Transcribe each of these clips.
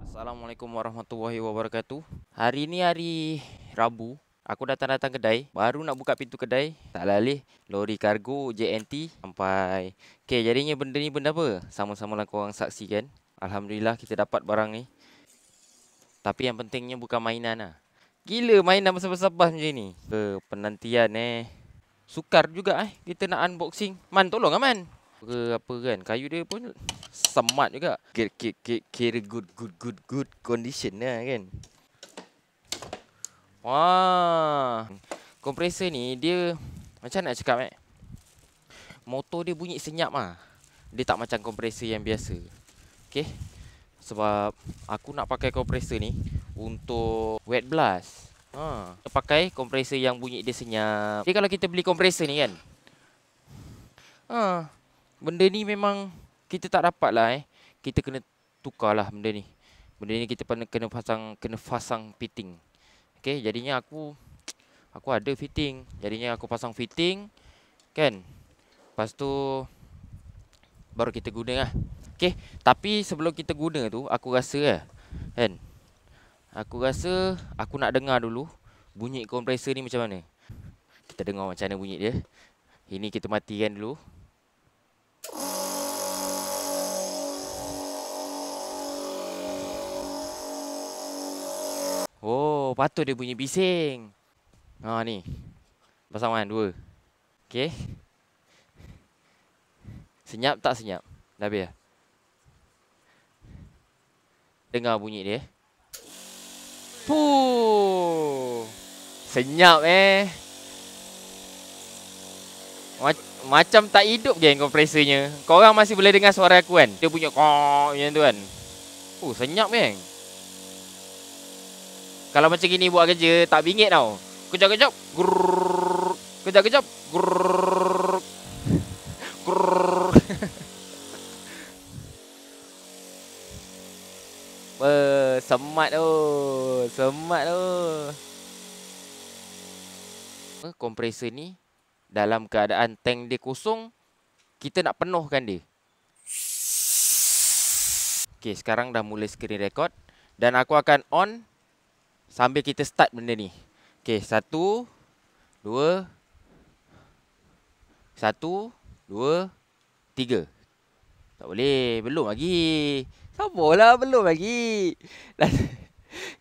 Assalamualaikum warahmatullahi wabarakatuh. Hari ni hari Rabu. Aku datang kedai. Baru nak buka pintu kedai. Tak lalih. Lori kargo JNT sampai. Okay, jadinya benda ni benda apa? Sama-sama lah korang saksikan. Alhamdulillah kita dapat barang ni. Tapi yang pentingnya bukan mainan lah. Gila mainan besar-besar bas macam ni. Penantian Sukar juga kita nak unboxing. Man, tolong lah Man. Apa kan, kayu dia pun semat juga. Kira good condition lah kan. Wah, kompresor ni dia macam nak cakap motor dia bunyi senyap Dia tak macam kompresor yang biasa. Okay, sebab aku nak pakai kompresor ni untuk wet blast. Pakai kompresor yang bunyi dia senyap. Jadi kalau kita beli kompresor ni kan, benda ni memang kita tak dapat lah Kita kena tukar lah benda ni. Benda ni kita kena pasang fitting. Okay, jadinya aku ada fitting. Jadinya aku pasang fitting kan. Lepas tu baru kita guna lah. Okay, tapi sebelum kita guna tu, aku rasa kan, aku nak dengar dulu bunyi kompresor ni macam mana. Kita dengar macam mana bunyi dia. Ini kita matikan dulu. Oh, patut dia bunyi bising. Ni. Pasangan 2. Okay. Senyap tak senyap? Dah habis. Dengar bunyi dia. Puh. Senyap Macam tak hidup geng kompresornya. Korang masih boleh dengar suara aku kan? Dia bunyi kok macam tu kan. Senyap geng. Kalau macam gini buat kerja tak bingit tau. Kejap-kejap grrrr. Kejap-kejap grrrr. Grrrr. Semat tu. Kompresor ni dalam keadaan tank dia kosong, kita nak penuhkan dia. Okay, sekarang dah mula screen record. Dan aku akan on sambil kita start benda ni. Okay, 1, 2, 3. Tak boleh, belum lagi. Sabarlah, belum lagi.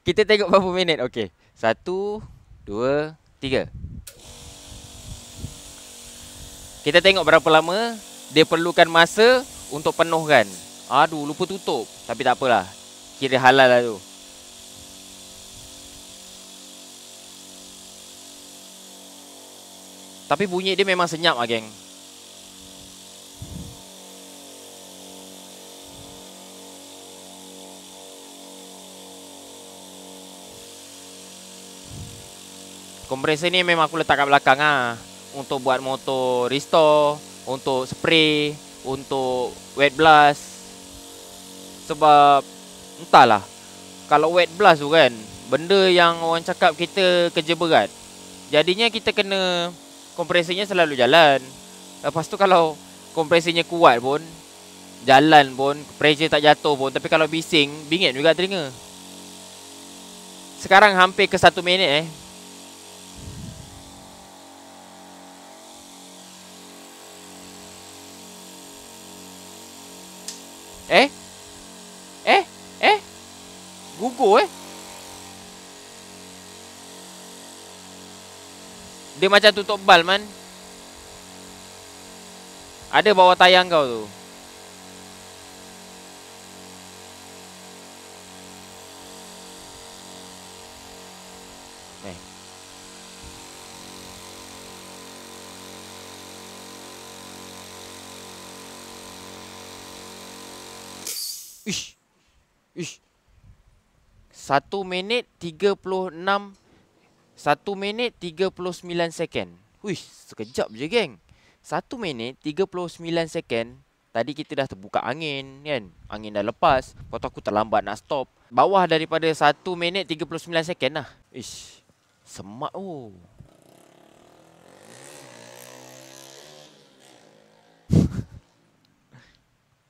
Kita tengok berapa minit. Okay, 1, 2, 3. Kita tengok berapa lama dia perlukan masa untuk penuhkan. Aduh, lupa tutup. Tapi tak apalah, kira halal lah tu. Tapi bunyi dia memang senyap geng. Kompresor ni memang aku letak kat belakang untuk buat motor restore, untuk spray, untuk wet blast. Sebab entahlah, kalau wet blast tu kan, benda yang orang cakap kita kerja berat. Jadinya kita kena kompresornya selalu jalan. Lepas tu kalau kompresornya kuat pun, jalan pun, pressure tak jatuh pun, tapi kalau bising, bingit juga telinga. Sekarang hampir ke 1 minit gugur Dia macam tutup bal man. Ada bawah tayang kau tu. Ish. 1 minit 36 1 minit 39 second. Sekejap je geng. 1 minit 39 second. Tadi kita dah terbuka angin kan. Angin dah lepas. Lepas tu aku terlambat nak stop. Bawah daripada 1 minit 39 second lah. Semak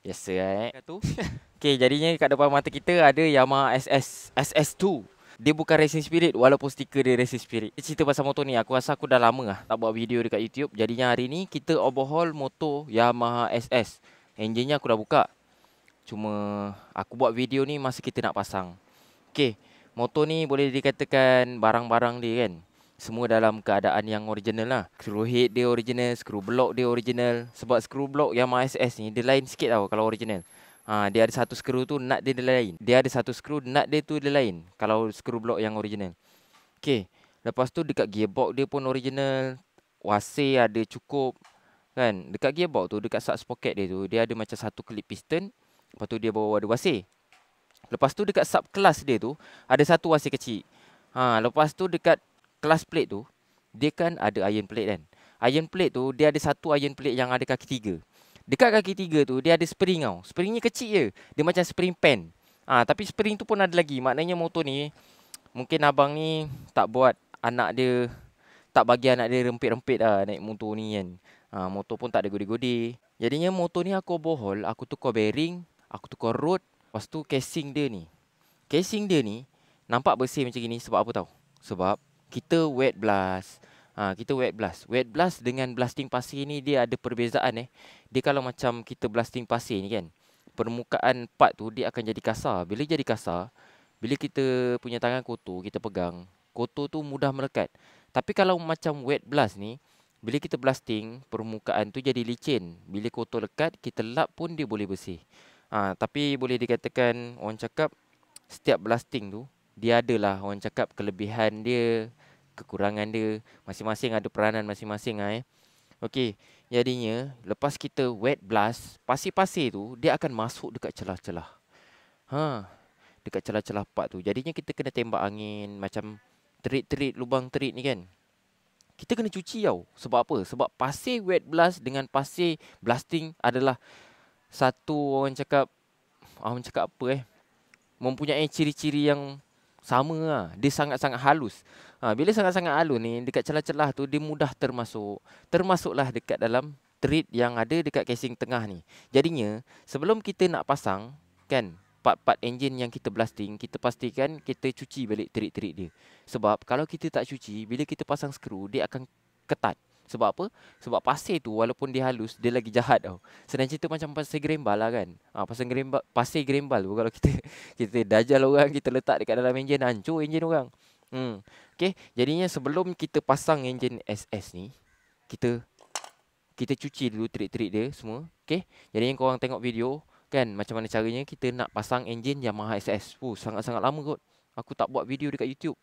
Biasa tu. Okay, jadinya kat depan mata kita ada Yamaha SS2. Dia bukan Racing Spirit walaupun stiker dia Racing Spirit. Cerita pasal motor ni, aku rasa aku dah lama lah tak buat video dekat YouTube. Jadinya hari ni kita overhaul motor Yamaha SS. Enjinnya aku dah buka. Cuma aku buat video ni masa kita nak pasang. Okay, motor ni boleh dikatakan barang-barang dia kan, semua dalam keadaan yang original lah. Screw head dia original, screw block dia original. Sebab screw block Yamaha SS ni dia lain sikit tau kalau original. Dia ada satu screw tu, nut dia lain. Dia ada satu screw, nut dia tu dia lain kalau screw block yang original. Okay, lepas tu dekat gearbox dia pun original. Wasir ada cukup kan. Dekat gearbox tu, dekat sub sprocket dia tu, dia ada macam satu klip piston. Lepas tu dia bawa ada wasir. Lepas tu dekat sub kelas dia tu ada satu wasir kecil. Lepas tu dekat kelas plate tu dia kan ada iron plate kan. Iron plate tu dia ada satu iron plate yang ada kaki tiga. Dekat kaki tiga tu dia ada spring tau. Springnya kecil je. Dia macam spring pen. Tapi spring tu pun ada lagi. Maknanya motor ni mungkin abang ni tak buat anak dia, tak bagi anak dia rempit-rempit lah naik motor ni kan. Motor pun tak ada gode-gode. Jadinya motor ni aku overhaul, aku tukar bearing, aku tukar rod. Lepas tu casing dia ni. Casing dia ni nampak bersih macam gini sebab apa tahu? Sebab kita wet blast. Kita wet blast. Wet blast dengan blasting pasir ni dia ada perbezaan Dia kalau macam kita blasting pasir ni kan, permukaan part tu dia akan jadi kasar. Bila jadi kasar, bila kita punya tangan kotor, kita pegang, kotor tu mudah melekat. Tapi kalau macam wet blast ni, bila kita blasting, permukaan tu jadi licin. Bila kotor lekat, kita lap pun dia boleh bersih. Tapi boleh dikatakan orang cakap setiap blasting tu dia adalah orang cakap kelebihan dia, kekurangan dia. Masing-masing ada peranan masing-masing Okey, jadinya lepas kita wet blast, pasir-pasir tu dia akan masuk dekat celah-celah. Dekat celah-celah part tu. Jadinya kita kena tembak angin macam terit-terit lubang terit ni kan. Kita kena cuci tau. Sebab apa? Sebab pasir wet blast dengan pasir blasting adalah satu orang cakap apa mempunyai ciri-ciri yang sama lah. Dia sangat-sangat halus. Bila sangat-sangat halus ni, dekat celah-celah tu dia mudah termasuk. Termasuklah dekat dalam terit yang ada dekat casing tengah ni. Jadinya sebelum kita nak pasang kan, part-part enjin yang kita blasting, kita pastikan kita cuci balik terit-terit dia. Sebab kalau kita tak cuci, bila kita pasang skru, dia akan ketat. Sebab apa? Sebab pasir tu walaupun dia halus, dia lagi jahat tau. Senang cerita macam pasir gerembal lah kan. Pasir gerembal tu kalau kita kita dajal orang, kita letak dekat dalam enjin, hancur enjin orang. Okay, jadinya sebelum kita pasang enjin SS ni, kita cuci dulu terit-terit dia semua. Okay, jadinya korang tengok video kan macam mana caranya kita nak pasang enjin Yamaha SS. Sangat-sangat lama kot aku tak buat video dekat YouTube.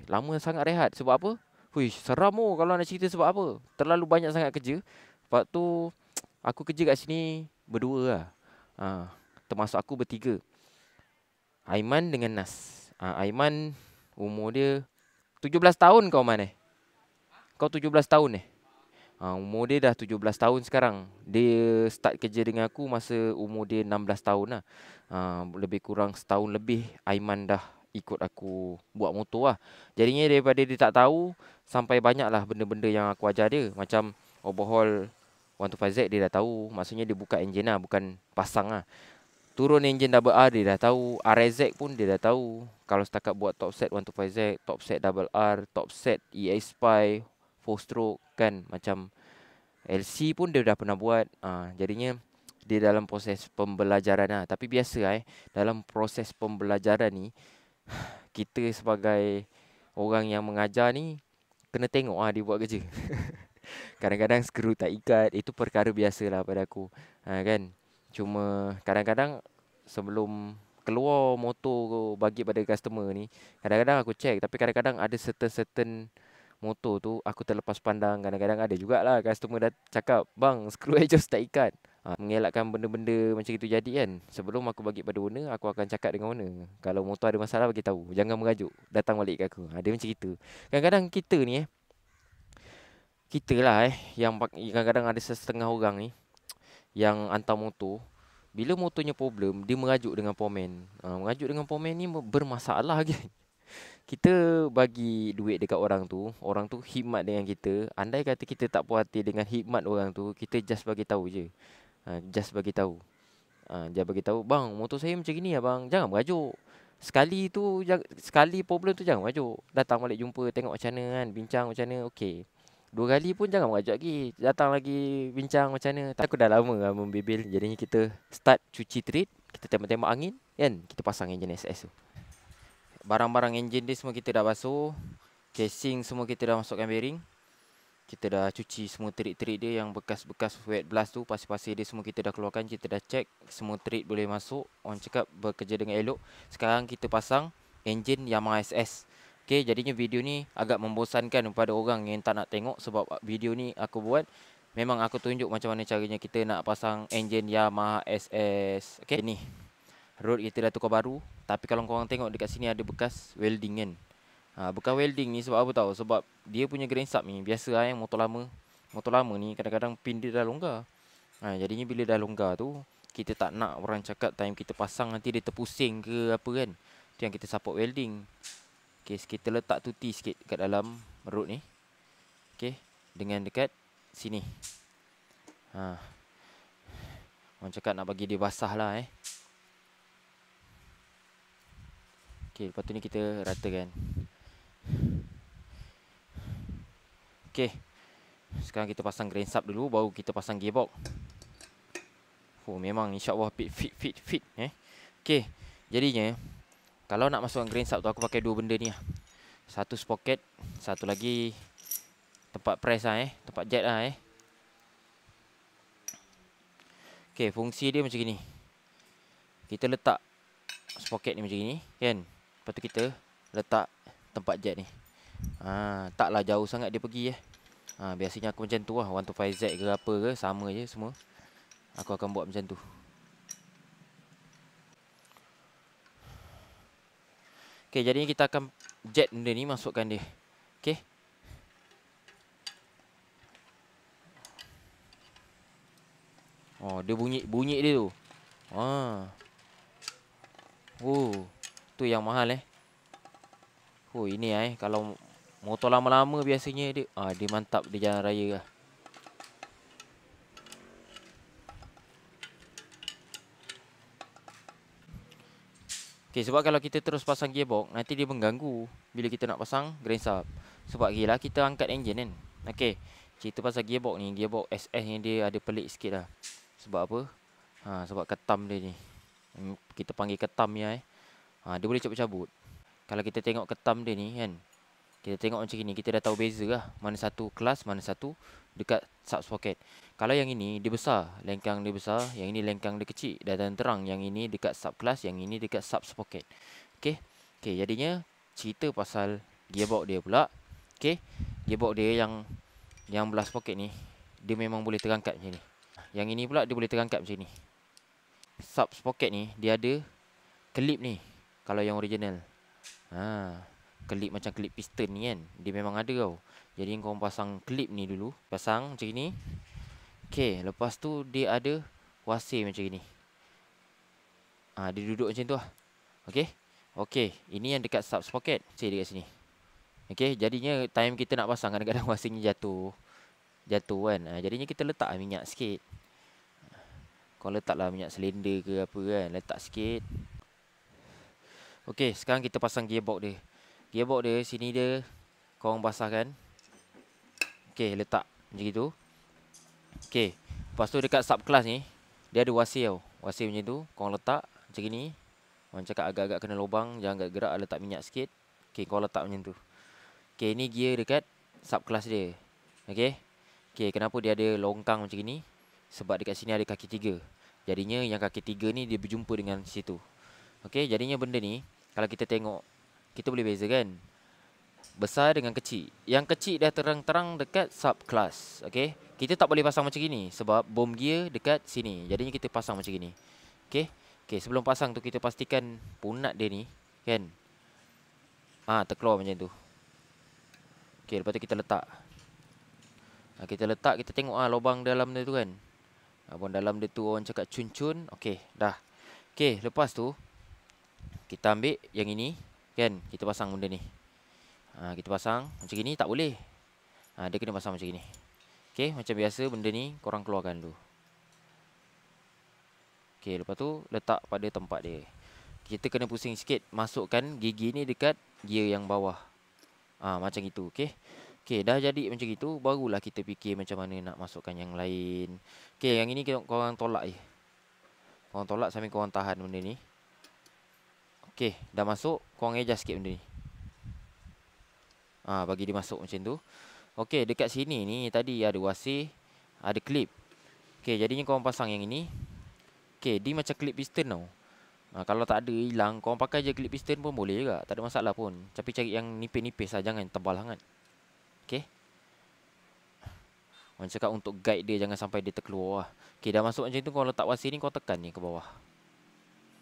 Lama sangat rehat. Sebab apa? Seram kalau nak cerita sebab apa. Terlalu banyak sangat kerja. Sebab tu aku kerja kat sini berdua lah. Termasuk aku bertiga. Aiman dengan Nas. Aiman umur dia 17 tahun kau mana? Kau 17 tahun umur dia dah 17 tahun sekarang. Dia start kerja dengan aku masa umur dia 16 tahun lah. Lebih kurang setahun lebih Aiman dah ikut aku buat motor lah. Jadinya daripada dia tak tahu, sampai banyak lah benda-benda yang aku ajar dia. Macam overhaul 125Z dia dah tahu. Maksudnya dia buka enjin lah, bukan pasang lah. Turun enjin double R dia dah tahu. RZ pun dia dah tahu. Kalau setakat buat top set 125Z, top set double R, top set EA Spy, 4 stroke kan. Macam LC pun dia dah pernah buat. Jadinya dia dalam proses pembelajaran lah. Tapi biasa dalam proses pembelajaran ni, kita sebagai orang yang mengajar ni kena tengok dia buat kerja. Kadang-kadang skru tak ikat, itu perkara biasa lah pada aku. Kan. Cuma kadang-kadang sebelum keluar motor bagi pada customer ni, kadang-kadang aku check. Tapi kadang-kadang ada certain motor tu aku terlepas pandang. Kadang-kadang ada jugalah customer dah cakap, "Bang, skru exhaust tak ikat." Mengelakkan benda-benda macam itu jadi kan. Sebelum aku bagi pada owner, aku akan cakap dengan owner. Kalau motor ada masalah, bagi tahu. Jangan merajuk. Datang balik kat aku. Dia macam itu. Kadang-kadang kita ni kita lah yang kadang-kadang ada setengah orang ni yang hantar motor. Bila motornya problem, dia merajuk dengan pomen. Merajuk dengan pomen ni bermasalah kan. Kita bagi duit dekat orang tu khidmat dengan kita. Andai kata kita tak puas hati dengan khidmat orang tu, kita just bagi tahu je. Just bagi tahu. Dia bagi tahu, "Bang, motor saya macam gini ya bang. Jangan merajuk. Sekali problem tu jangan merajuk. Datang balik jumpa tengok macam mana kan, bincang macam mana. Okey. Dua kali pun jangan merajuk lagi. Datang lagi bincang macam mana." Tak, aku dah lama lah membebel. Jadinya kita start cuci treat, kita tembak-tembak angin kan, kita pasang enjin SS tu. Barang-barang enjin dia semua kita dah basuh. Casing semua kita dah masukkan bearing. Kita dah cuci semua treat-treat dia yang bekas-bekas wet blast tu, pasir-pasir dia semua kita dah keluarkan. Kita dah check semua treat boleh masuk. Orang cakap bekerja dengan elok. Sekarang kita pasang enjin Yamaha SS. Okay, jadinya video ni agak membosankan kepada orang yang tak nak tengok, sebab video ni aku buat memang aku tunjuk macam mana caranya kita nak pasang enjin Yamaha SS. Okay, ni road kita dah tukar baru. Tapi kalau korang tengok dekat sini ada bekas welding kan. Bekas welding ni sebab apa tahu? Sebab dia punya grain sub ni biasa yang motor lama ni kadang-kadang pin dia dah longgar. Jadinya bila dah longgar tu, kita tak nak orang cakap time kita pasang nanti dia terpusing ke apa kan. Tu yang kita support welding. Okay, kita letak tuti sikit kat dalam road ni. Okay, dengan dekat sini. Orang cakap nak bagi dia basah lah Okay, lepas tu ni kita ratakan. Okay, sekarang kita pasang grain sub dulu, baru kita pasang gearbox. Memang insyaAllah fit. Okay, jadinya kalau nak masukkan grain sub tu, aku pakai dua benda ni lah. Satu sprocket, satu lagi tempat press tempat jet Okay, fungsi dia macam ni. Kita letak sprocket ni macam ni kan. Lepas tu kita letak tempat jet ni. Taklah jauh sangat dia pergi biasanya aku macam tu lah. 125Z ke apa ke, sama je semua. Aku akan buat macam tu. Okay, jadinya kita akan jet benda ni, masukkan dia. Okay. Dia bunyi dia tu. Tu yang mahal ini kalau motor lama-lama biasanya dia dia mantap di jalan raya lah. Okay, sebab kalau kita terus pasang gearbox, nanti dia mengganggu bila kita nak pasang grain sub. Sebab gila kita angkat enjin kan. Okay, cerita pasal gearbox ni, gearbox SS ni dia ada pelik sikit lah. Sebab apa? Sebab ketam dia ni. Kita panggil ketam ni dia boleh cabut-cabut. Kalau kita tengok ketam dia ni kan, kita tengok macam ni, kita dah tahu beza lah. Mana satu kelas, mana satu dekat sub sprocket. Kalau yang ini dia besar, lengkang dia besar. Yang ini lengkang dia kecil dan terang. Yang ini dekat sub kelas, yang ini dekat sub sprocket. Okay, jadinya cerita pasal gearbox dia pula. Okay, gearbox dia yang belah sprocket ni, dia memang boleh terangkat macam ni. Yang ini pula dia boleh terangkat macam ni. Sub sprocket ni dia ada kelip ni. Kalau yang original kelip macam kelip piston ni kan, dia memang ada tau. Jadi korang pasang kelip ni dulu. Pasang macam ni. Okay, lepas tu dia ada wasir macam ni. Dia duduk macam tu lah. Okay, ini yang dekat sub sprocket. Saya dekat sini. Okay, jadinya time kita nak pasang, kadang-kadang wasirnya jatuh kan. Jadinya kita letak minyak sikit. Kau letaklah minyak selender ke apa kan, letak sikit. Okay, sekarang kita pasang gearbox dia. Gearbox dia sini dia korang basahkan. Okay, letak macam itu. Okay, lepas tu dekat sub class ni dia ada wasir tau. Wasir macam tu, korang letak macam ni. Orang cakap agak-agak kena lubang, jangan gerak, letak minyak sikit. Okay, korang letak macam tu. Okay, ni gear dekat sub class dia. Okay, kenapa dia ada longkang macam ni? Sebab dekat sini ada kaki 3. Jadinya yang kaki 3 ni dia berjumpa dengan situ. Okay, jadinya benda ni kalau kita tengok, kita boleh beza kan, besar dengan kecil. Yang kecil dah terang-terang dekat sub class. Okay, kita tak boleh pasang macam gini sebab bom gear dekat sini. Jadinya kita pasang macam gini. Okay, sebelum pasang tu kita pastikan punat dia ni kan terkeluar macam tu. Okay, lepas tu kita letak. Kita tengok lubang dalam dia tu kan. Lubang dalam dia tu orang cakap cun-cun. Okay, dah. Okay, lepas tu kita ambil yang ini kan, kita pasang benda ni. Kita pasang macam gini tak boleh. Dia kena pasang macam gini. Okay, macam biasa benda ni korang keluarkan dulu. Okey, lepas tu letak pada tempat dia. Kita kena pusing sikit. Masukkan gigi ni dekat gear yang bawah. Macam itu. Okey. Okey, dah jadi macam itu. Barulah kita fikir macam mana nak masukkan yang lain. Okey, yang ini korang tolak je. Korang tolak sambil korang tahan benda ni. Okey, dah masuk. Korang adjust sikit benda ni. Bagi dia masuk macam tu. Okey, dekat sini ni tadi ada wasir, ada klip. Okey, jadinya korang pasang yang ini. Okey, dia macam klip piston tau. Kalau tak ada hilang, korang pakai je klip piston pun boleh juga. Tak ada masalah pun. Tapi cari yang nipis-nipis lah. Jangan tebal sangat. Okey. Orang cakap untuk guide dia, jangan sampai dia terkeluar lah. Okey, dah masuk macam tu. Korang letak wasir ni, korang tekan ni ke bawah.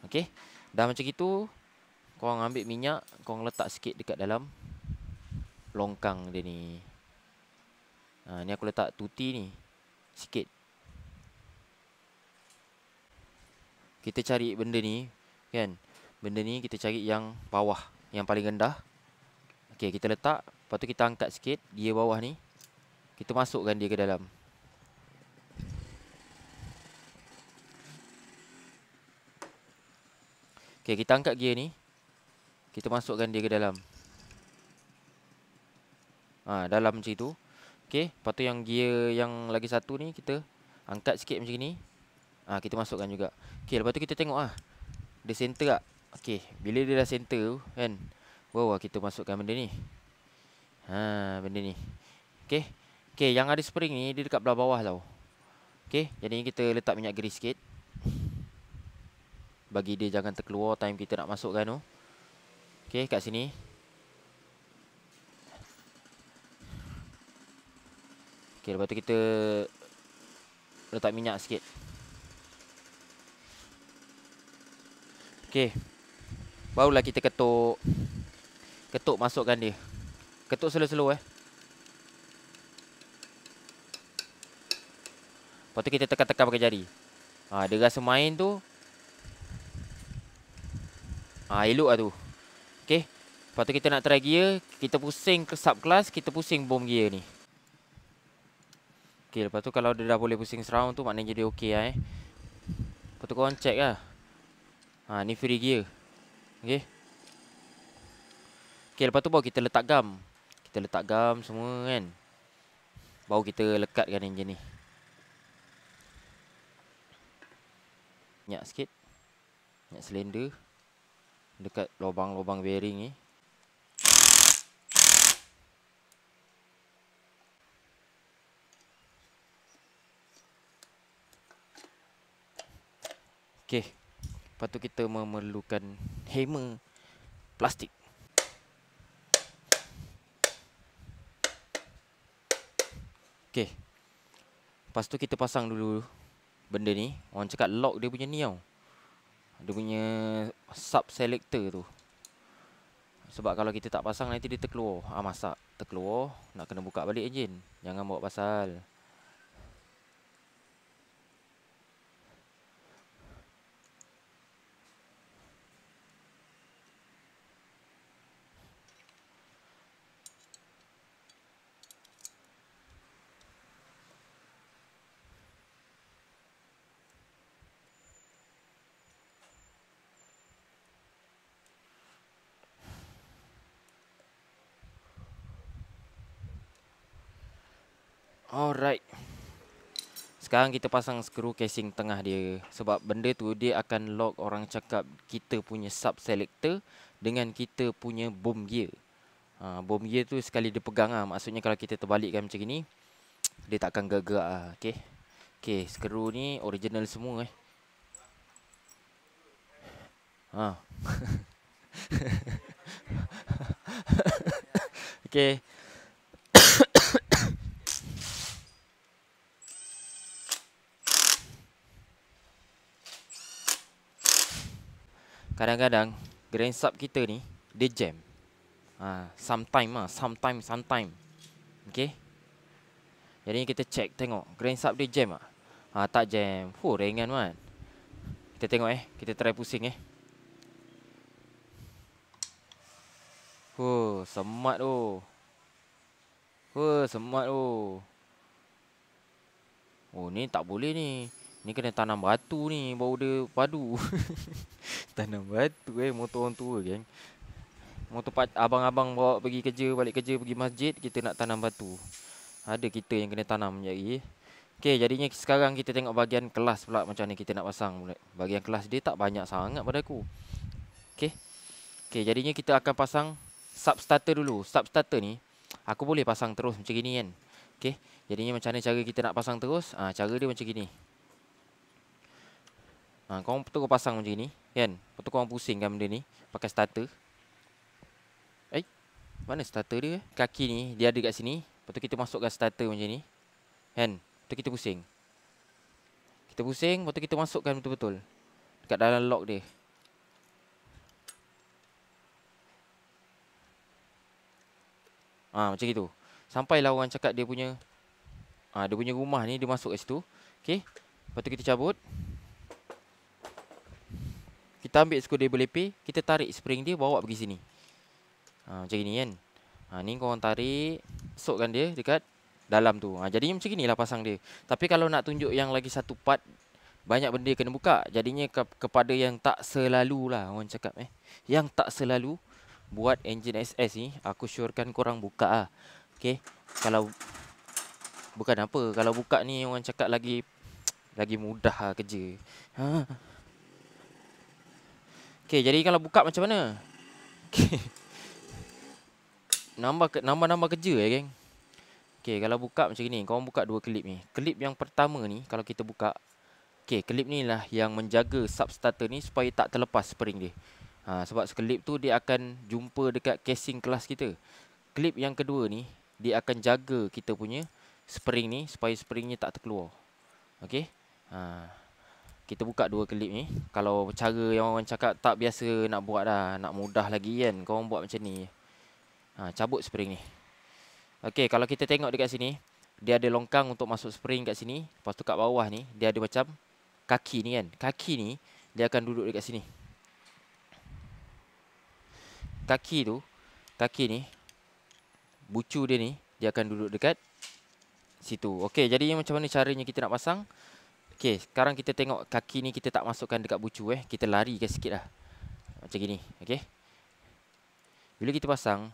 Okey. Dah macam itu, korang ambil minyak. Korang letak sikit dekat dalam longkang dia ni. Ni aku letak tuti ni sikit. Kita cari benda ni kan. Benda ni kita cari yang bawah, yang paling rendah. Okey, kita letak. Lepas tu kita angkat sikit gear bawah ni. Kita masukkan dia ke dalam. Okey, kita angkat gear ni. Kita masukkan dia ke dalam. Dalam macam tu. Okey, lepas tu yang gear yang lagi satu ni kita angkat sikit macam ni. Kita masukkan juga. Okey, lepas tu kita tengok dia center tak? Okey, bila dia dah center kan, baru kita masukkan benda ni. Benda ni. Okey. Okey, yang ada spring ni dia dekat belah bawah tau. Okey, jadi kita letak minyak grease sikit. Bagi dia jangan terkeluar time kita nak masukkan tu. Okey, kat sini. Okey, lepas tu kita letak minyak sikit. Okey. Barulah kita ketuk. Ketuk, masukkan dia. Ketuk slow-slow Lepas tu kita tekan-tekan pakai jari. Dia rasa main tu. Elok lah tu. Okey. Lepas tu kita nak try gear. Kita pusing ke sub class. Kita pusing bomb gear ni. Okey, lepas tu kalau dia dah boleh pusing surround tu, maknanya dia okey lah Lepas tu korang check lah. Ni free gear. Okey. Okey, lepas tu baru kita letak gam. Kita letak gam semua kan. Baru kita lekatkan enjin ni. Minyak sikit. Minyak silinder. Dekat lubang-lubang bearing ni. Okey. Lepas tu kita memerlukan hammer plastik. Okey. Lepas tu kita pasang dulu benda ni. Orang cakap lock dia punya ni tau. Dia punya sub selector tu. Sebab kalau kita tak pasang nanti dia terkeluar. Masak terkeluar, nak kena buka balik enjin. Jangan bawa pasal. Alright. Sekarang kita pasang skru casing tengah dia. Sebab benda tu dia akan lock, orang cakap, kita punya sub selector dengan kita punya bomb gear. Bomb gear tu sekali dia pegang maksudnya kalau kita terbalikkan macam ni, dia tak akan gerak Okey. Okey, skru ni original semua Okey. Kadang-kadang grain sub kita ni dia jam. Sometime. Okey. Jadi kita check tengok grain sub dia jam tak jam. Ringan kan. Kita tengok kita try pusing semat tu. Semat tu. Ni tak boleh ni. Ni kena tanam batu ni, baru dia padu. Tanam batu motor orang tua geng. Motor abang-abang bawa pergi kerja, balik kerja, pergi masjid, kita nak tanam batu. Ada kita yang kena tanam sekejap lagi. Okay, jadinya sekarang kita tengok bahagian kelas pula macam ni kita nak pasang. Bahagian kelas dia tak banyak sangat pada aku. Okay. Okay, jadinya kita akan pasang substarter dulu. Substarter ni, aku boleh pasang terus macam gini kan. Okay, jadinya macam mana cara kita nak pasang terus? Cara dia macam gini. Korang terus pasang macam ni kan. Lepas tu korang pusingkan benda ni pakai starter. Mana starter dia? Kaki ni dia ada kat sini. Lepas tu kita masukkan starter macam ni kan. Lepas tu kita pusing. Kita pusing, lepas tu kita masukkan betul-betul dekat dalam lock dia. Macam itu. Sampailah orang cakap dia punya rumah ni dia masuk kat situ. Okay. Lepas tu kita cabut. Kita ambil screwdriver lepeh, kita tarik spring dia bawa pergi sini. Macam ni kan. Ni korang tarik, masukkan dia dekat dalam tu. Jadinya macam inilah pasang dia. Tapi kalau nak tunjuk yang lagi satu part, banyak benda kena buka. Jadinya kepada yang tak selalu lah orang cakap yang tak selalu buat enjin SS ni, aku syorkan korang buka lah. Okay. Kalau bukan apa, kalau buka ni orang cakap lagi mudah lah kerja. Okay, jadi kalau buka macam mana? Okay. Nambah kerja geng. Okay, kalau buka macam ni, korang buka dua klip ni. Klip yang pertama ni kalau kita buka, okay, klip ni lah yang menjaga substarter ni supaya tak terlepas spring dia. Sebab klip tu dia akan jumpa dekat casing kelas kita. Klip yang kedua ni, dia akan jaga kita punya spring ni supaya springnya tak terkeluar. Okay. Kita buka dua klip ni. Kalau cara yang orang cakap tak biasa nak buat dah, nak mudah lagi kan, korang buat macam ni. Cabut spring ni. Okay, kalau kita tengok dekat sini, dia ada longkang untuk masuk spring kat sini. Lepas tu kat bawah ni, dia ada macam kaki ni kan. Kaki ni, dia akan duduk dekat sini. Kaki ni, bucu dia ni, dia akan duduk dekat situ. Okay, jadi macam mana caranya kita nak pasang? Okay, sekarang kita tengok kaki ni kita tak masukkan dekat bucu kita larikan sikit lah. Macam gini, okay. Bila kita pasang,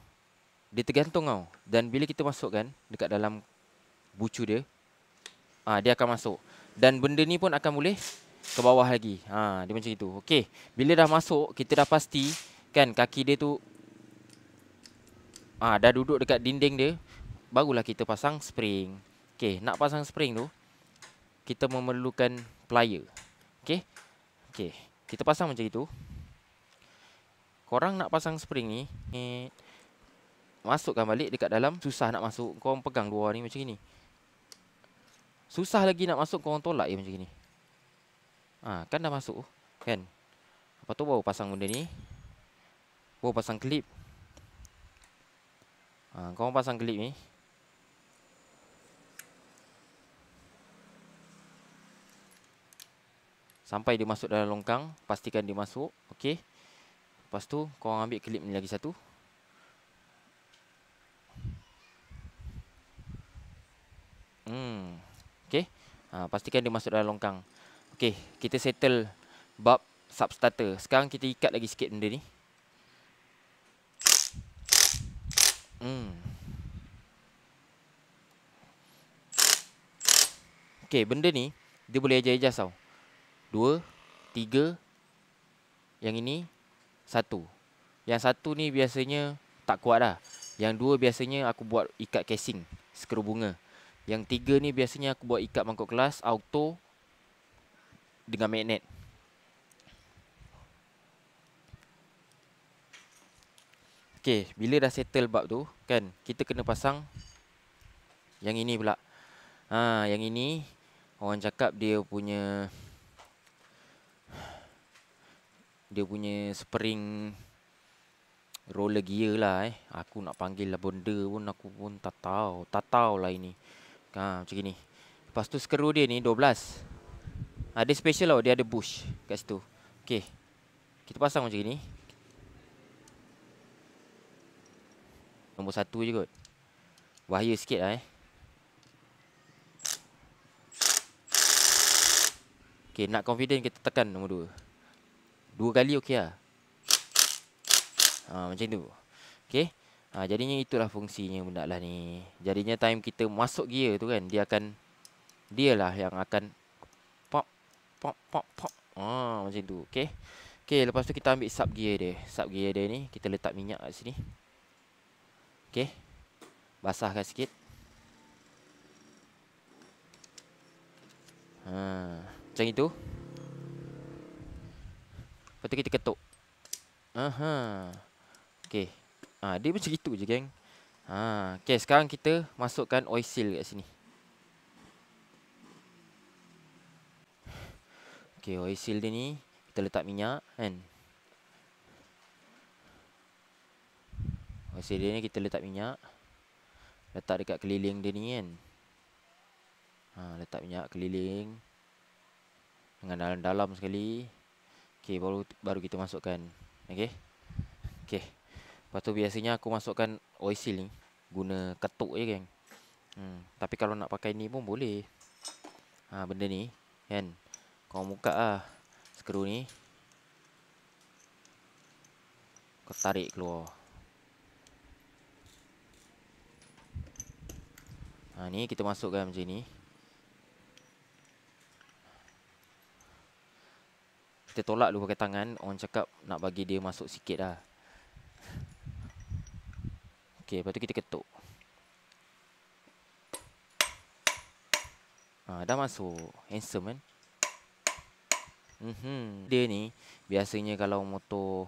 dia tergantung tau. Dan bila kita masukkan dekat dalam bucu dia, dia akan masuk. Dan benda ni pun akan boleh ke bawah lagi. Dia macam itu. Okay, bila dah masuk, kita dah pasti kan kaki dia tu dah duduk dekat dinding dia, barulah kita pasang spring. Okay, nak pasang spring tu, kita memerlukan plier. Okay. Okay, kita pasang macam itu. Korang nak pasang spring ni, masukkan balik dekat dalam. Susah nak masuk, korang pegang luar ni macam ni. Susah lagi nak masuk, korang tolak macam ni. Kan dah masuk kan. Lepas tu baru pasang benda ni, baru pasang klip. Korang pasang klip ni. Sampai dia masuk dalam longkang, pastikan dia masuk. Okay. Lepas tu korang ambil klip ni lagi satu. Okay. Pastikan dia masuk dalam longkang. Okay, kita settle bab substarter. Sekarang kita ikat lagi sikit benda ni. Okay, benda ni dia boleh adjust tau. 2, 3. Yang ini 1. Yang 1 ni biasanya tak kuat dah. Yang 2 biasanya aku buat ikat casing, skru bunga. Yang 3 ni biasanya aku buat ikat mangkuk kelas auto dengan magnet. Okay, bila dah settle bab tu kan, kita kena pasang yang ini pula. Yang ini orang cakap dia punya spring roller gear lah Aku nak panggil lah benda pun aku pun tak tahu lah ini. Macam gini. Lepas tu skru dia ni 12. Dia special tau, dia ada bush kat situ. Okay, kita pasang macam gini. Nombor 1 je kot. Bahaya sikit lah Okay, nak confident kita tekan nombor 2. 2 kali okey lah. Macam tu. Okay. Jadinya itulah fungsinya benda lah ni. Jadinya time kita masuk gear tu kan, dia lah yang akan pop pop pop pop. Macam tu. Okay. Okay, lepas tu kita ambil sub gear dia. Sub gear dia ni kita letak minyak kat sini. Okay. Basahkan sikit. Macam itu. Lepas tu kita ketuk. Okay. Dia macam itu je, geng. Okay, sekarang kita masukkan oil seal kat sini. Okay, oil seal dia ni kita letak minyak kan. Oil seal dia ni kita letak minyak. Letak dekat keliling dia ni kan. Letak minyak keliling dengan dalam-dalam sekali. Okay, baru kita masukkan. Okay. Okay. Lepas tu biasanya aku masukkan oil seal ni guna ketuk je, geng. Tapi kalau nak pakai ni pun boleh. Benda ni kan, kau buka lah skru ni, kau tarik keluar. Ni kita masukkan macam ni. Kita tolak dulu pakai tangan. Orang cakap nak bagi dia masuk sikit lah. Okay, lepas tu kita ketuk. Dah masuk. Handsome kan. Dia ni biasanya kalau motor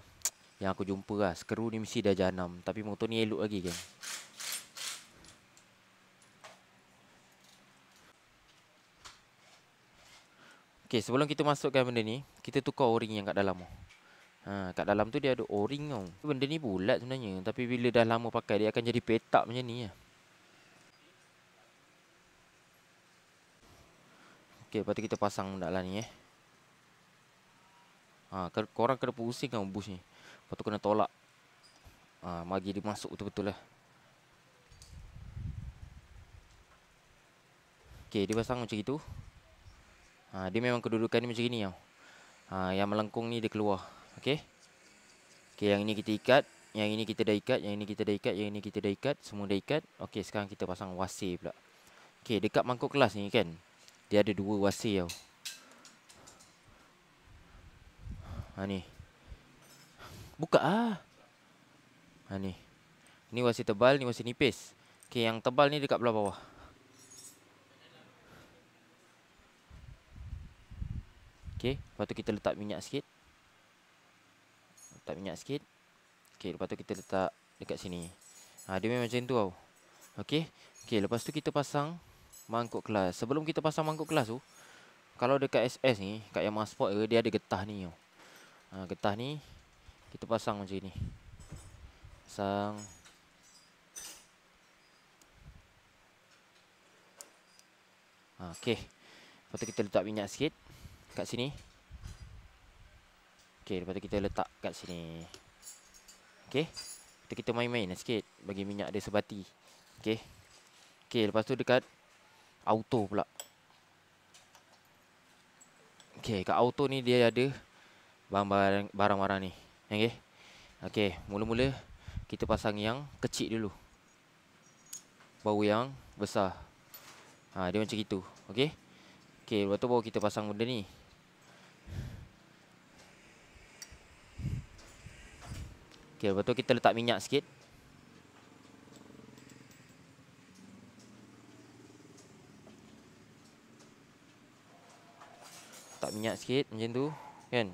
yang aku jumpa lah, skru ni mesti dah janam. Tapi motor ni elok lagi kan. Okay, sebelum kita masukkan benda ni, kita tukar o-ring yang kat dalam. Kat dalam tu dia ada o-ring tau. Benda ni bulat sebenarnya, tapi bila dah lama pakai dia akan jadi petak macam ni lah. Okay, lepas tu kita pasang benda lah ni korang kena pusing kan bus ni. Lepas tu kena tolak. Bagi dia masuk betul-betul lah. Okay, dia pasang macam itu. Dia memang kedudukan ni macam ni tau. Yang melengkung ni dia keluar. Okay. Okay, yang ini kita ikat. Yang ini kita dah ikat. Yang ini kita dah ikat. Yang ini kita dah ikat. Semua dah ikat. Okay, sekarang kita pasang wasir pula. Okay, dekat mangkuk kelas ni kan, dia ada 2 wasir tau. Ni. Buka ni. Ni wasir tebal, ni wasir nipis. Okay, yang tebal ni dekat belah bawah. Okay, lepas tu kita letak minyak sikit. Okay, lepas tu kita letak dekat sini. Dia memang macam tu tau. Okay. Okay, lepas tu kita pasang mangkuk kelas. Sebelum kita pasang mangkuk kelas tu, kalau dekat SS ni, kat Yamaha Sport dia ada getah ni tau. Getah ni kita pasang macam ni. Pasang. Okay. Lepas tu kita letak minyak sikit kat sini. Okay, lepas tu kita letak kat sini. Okay. Lepas tu kita main-main sikit bagi minyak dia sebati. Okay. Okay, lepas tu dekat auto pula. Okay, kat auto ni dia ada barang-barang ni. Okay. Okay, mula-mula kita pasang yang kecil dulu, baru yang besar. Dia macam itu. Okay. Okay, lepas tu baru kita pasang benda ni. Okay, lepas tu kita letak minyak sikit. Letak minyak sikit macam tu kan.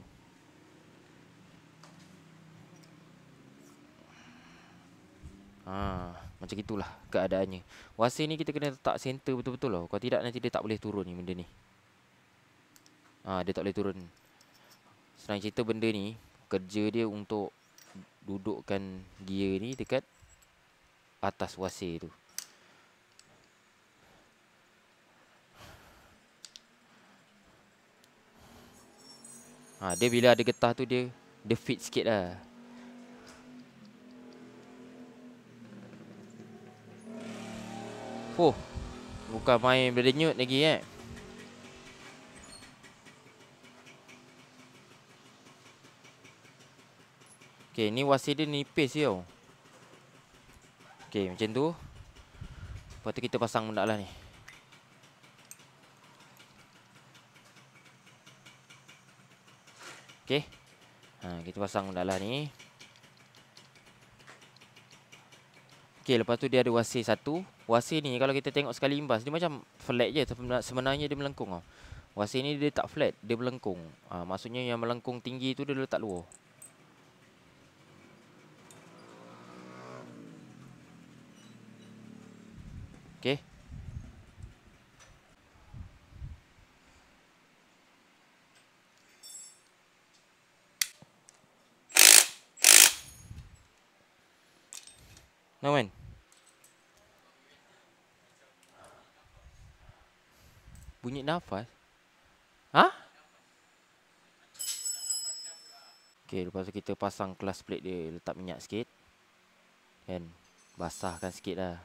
Macam itulah keadaannya. Wasir ni kita kena letak center betul-betul lah. Kalau tidak nanti dia tak boleh turun ni benda ni. Dia tak boleh turun. Senang cerita benda ni, kerja dia untuk dudukkan gear ni dekat atas wasir tu. Dia bila ada getah tu dia fit sikit lah. Bukan main berdenyut lagi Okay, ni wasi dia nipis je tau. Okay, macam tu. Lepas tu kita pasang benda lah ni. Okay, kita pasang benda lah ni. Okay, lepas tu dia ada wasi satu. Wasi ni kalau kita tengok sekali imbas, dia macam flat je. Sebenarnya dia melengkung tau. Wasi ni dia tak flat, dia melengkung. Maksudnya yang melengkung tinggi tu dia letak luar. Okay. No man. Bunyi nafas. Ha? Okay, lepas tu kita pasang clutch plate dia, letak minyak sikit. Kan? Basahkan sikit lah.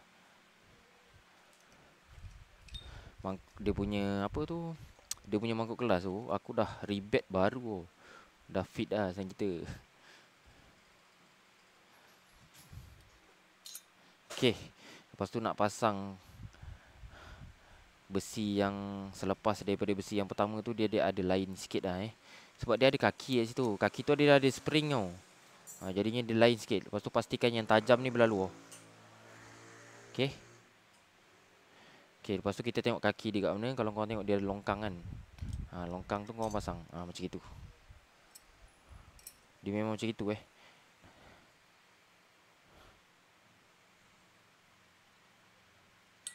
Dia punya apa tu? Dia punya mangkuk kelas tu, aku dah rebate baru. Dah fit lah sang kita. Okay. Lepas tu nak pasang besi yang selepas daripada besi yang pertama tu, dia ada lain sikit lah sebab dia ada kaki kat situ. Kaki tu dia ada spring tau. Jadinya dia lain sikit. Lepas tu pastikan yang tajam ni berlalu. Okay. Okay, lepas tu kita tengok kaki dia kat mana. Kalau korang tengok dia ada longkang kan. Longkang tu korang pasang. Macam itu. Dia memang macam itu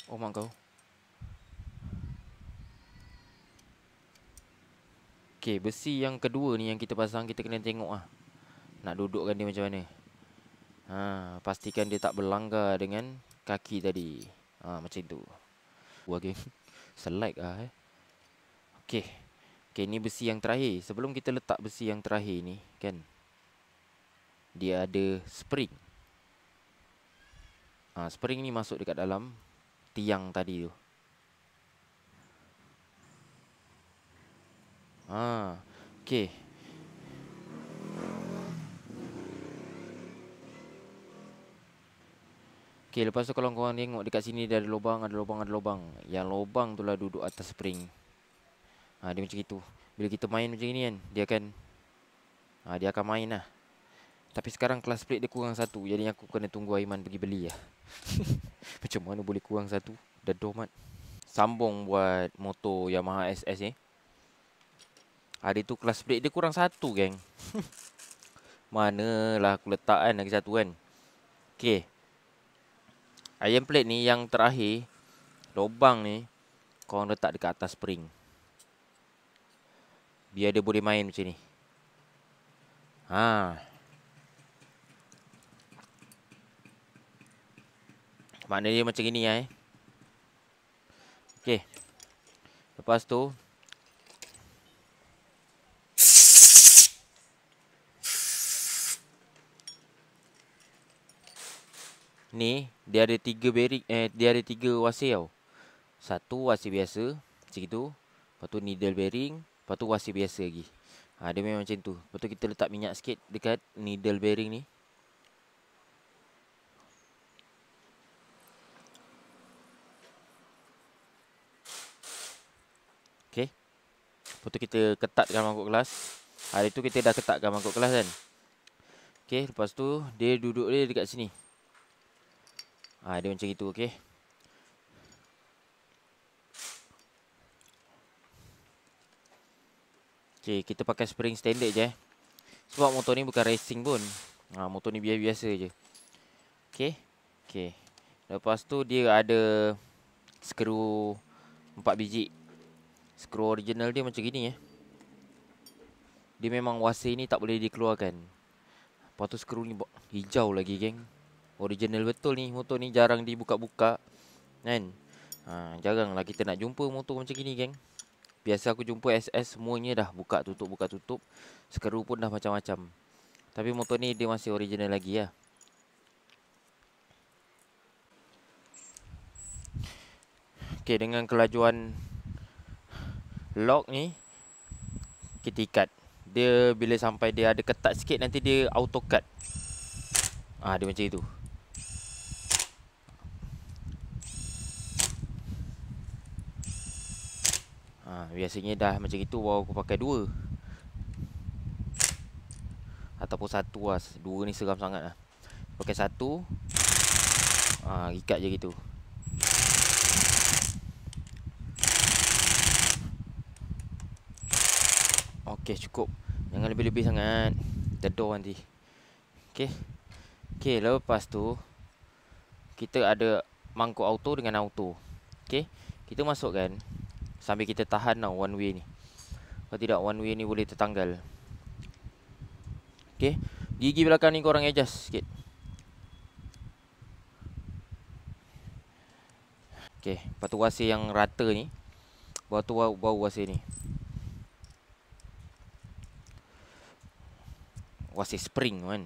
Oh mak kau. Okay, besi yang kedua ni yang kita pasang, kita kena tengok nak dudukkan dia macam mana. Pastikan dia tak berlanggar dengan kaki tadi. Macam tu. Geng. Select Okay. Okay, ni besi yang terakhir. Sebelum kita letak besi yang terakhir ni kan, dia ada spring. Spring ni masuk dekat dalam tiang tadi tu. Okay. Okay, lepas tu kalau korang tengok dekat sini dia ada lubang, ada lubang, ada lubang. Yang lubang tu lah duduk atas spring. Dia macam itu. Bila kita main macam ni kan, dia akan main lah. Tapi sekarang kelas plate dia kurang satu. Jadi aku kena tunggu Aiman pergi beli lah. Macam mana boleh kurang satu? Dah domat. Sambung buat motor Yamaha SS ni. Dia tu kelas plate dia kurang satu geng. Manalah aku letak kan lagi satu kan. Okay. Iron plate ni yang terakhir, lubang ni korang letak dekat atas spring. Biar dia boleh main macam ni. Makna dia macam ni Okay. Lepas tu ni dia ada 3 bearing, dia ada 3 wasi tau. Satu wasi biasa macam itu. Lepas tu needle bearing. Lepas tu wasi biasa lagi. Dia memang macam tu. Lepas tu kita letak minyak sikit dekat needle bearing ni. Okay. Lepas tu kita ketatkan mangkuk kelas. Hari tu kita dah ketatkan mangkuk kelas kan. Okay. Lepas tu dia duduk dia dekat sini. Dia macam itu. Okay. Okay, kita pakai spring standard je sebab motor ni bukan racing pun. Motor ni biasa-biasa je. Okay. Okay. Lepas tu dia ada skru 4 biji. Skru original dia macam gini Dia memang wasi ni tak boleh dikeluarkan. Lepas tu skru ni hijau lagi geng. Original betul ni. Motor ni jarang dibuka-buka kan. Jarang lah kita nak jumpa motor macam gini geng. Biasa aku jumpa SS semuanya dah buka tutup. Skru pun dah macam-macam. Tapi motor ni dia masih original lagi ya. Okay, dengan kelajuan lock ni kita ikat Dia bila sampai dia ada ketat sikit, nanti dia auto cut. Dia macam itu. Biasanya dah macam itu baru aku pakai 2 ataupun 1 lah. 2 ni seram sangat lah. Pakai 1, ikat je gitu. Okey, cukup. Jangan lebih-lebih sangat, tedor nanti. Okey, lepas tu kita ada mangkuk auto dengan auto. Okey, kita masukkan sambil kita tahan tau one way ni. Kalau tidak, one way ni boleh tertanggal. Okey, gigi belakang ni korang adjust sikit. Okey, lepas tu wasir yang rata ni. Bawah tu bau wasir ni. Wasir spring kan.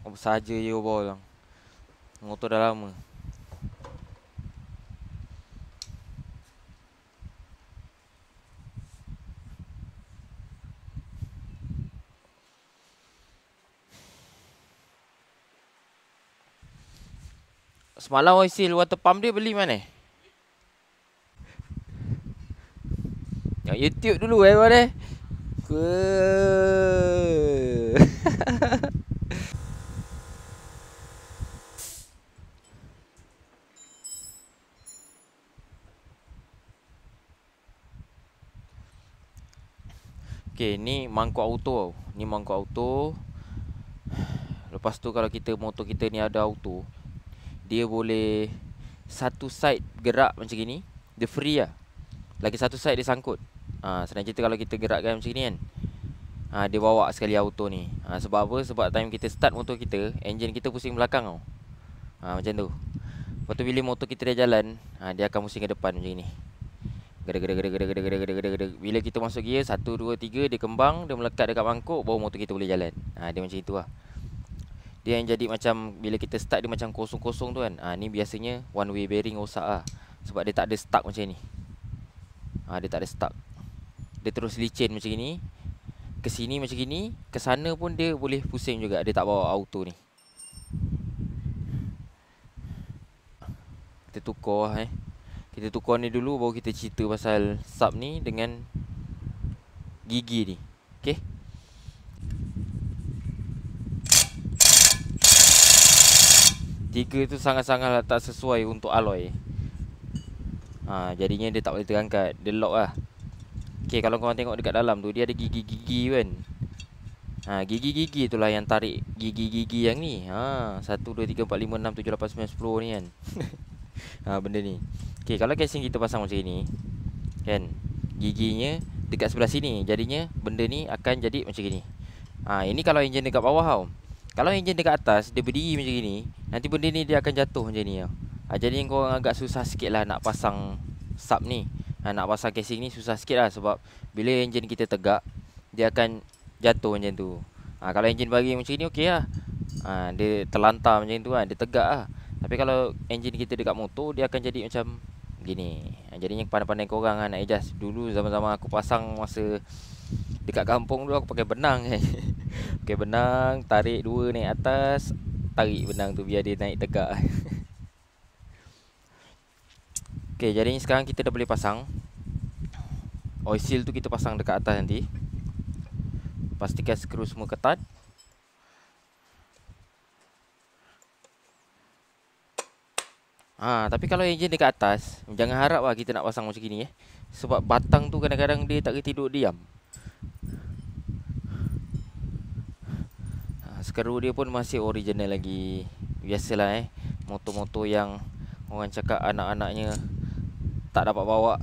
Apa saja je bawah bang. Motor dah lama. Semalam oil water pump dia beli mana? Yang YouTube dulu mana? Okey, ni mangkuk auto. Ni mangkuk auto. Lepas tu kalau motor kita ni ada auto, dia boleh satu side gerak macam gini, dia free lah. Lagi satu side dia sangkut. Senang cerita kalau kita gerakkan macam ni kan, dia bawa sekali auto ni. Sebab apa? Sebab time kita start motor kita, enjin kita pusing belakang tau. Macam tu. Lepas tu bila motor kita dah jalan, dia akan pusing ke depan macam ni. Gede. Bila kita masuk gear 1, 2, 3, dia kembang, dia melekat dekat mangkuk, baru motor kita boleh jalan. Dia macam itu lah. Dia yang jadi macam bila kita start dia macam kosong-kosong tu kan. Ni biasanya one way bearing rosak lah. Sebab dia tak ada stuck macam ni. Dia tak ada stuck. Dia terus licin macam ni. Ke sini macam gini, ke sana pun dia boleh pusing juga. Dia tak bawa auto ni. Kita tukar Kita tukar ni dulu, baru kita cerita pasal sub ni dengan gigi ni. Okey. Tiga tu sangat-sangat tak sesuai untuk alloy. Jadinya dia tak boleh terangkat. Dia lock lah. Okay, kalau korang tengok dekat dalam tu, dia ada gigi-gigi kan. Gigi-gigi itulah yang tarik gigi-gigi yang ni. 1, 2, 3, 4, 5, 6, 7, 8, 9, 10 ni kan. Benda ni. Okay, kalau casing kita pasang macam ni kan, giginya dekat sebelah sini. Jadinya benda ni akan jadi macam ni. Ini kalau enjin dekat bawah tau. Kalau enjin dekat atas, dia berdiri macam ni, nanti benda ni dia akan jatuh macam ni tau. Jadi korang agak susah sikit lah nak pasang sub ni. Nak pasang casing ni susah sikit lah. Sebab bila enjin kita tegak, dia akan jatuh macam tu. Kalau enjin bagi macam ni okey lah. Dia terlantar macam tu kan, dia tegak lah. Tapi kalau enjin kita dekat motor, dia akan jadi macam gini. Jadinya pandai-pandai korang nak adjust. Dulu zaman-zaman aku pasang masa dekat kampung tu, aku pakai benang pakai benang, tarik 2 naik atas, tarik benang tu biar dia naik tegak. Okay, jadi sekarang kita dah boleh pasang oil seal tu. Kita pasang dekat atas nanti. Pastikan skru semua ketat. Tapi kalau enjin dekat atas, jangan harap lah kita nak pasang macam gini Sebab batang tu kadang-kadang dia tak boleh tidur diam. Skru dia pun masih original lagi. Biasalah motor-motor yang orang cakap anak-anaknya tak dapat bawa.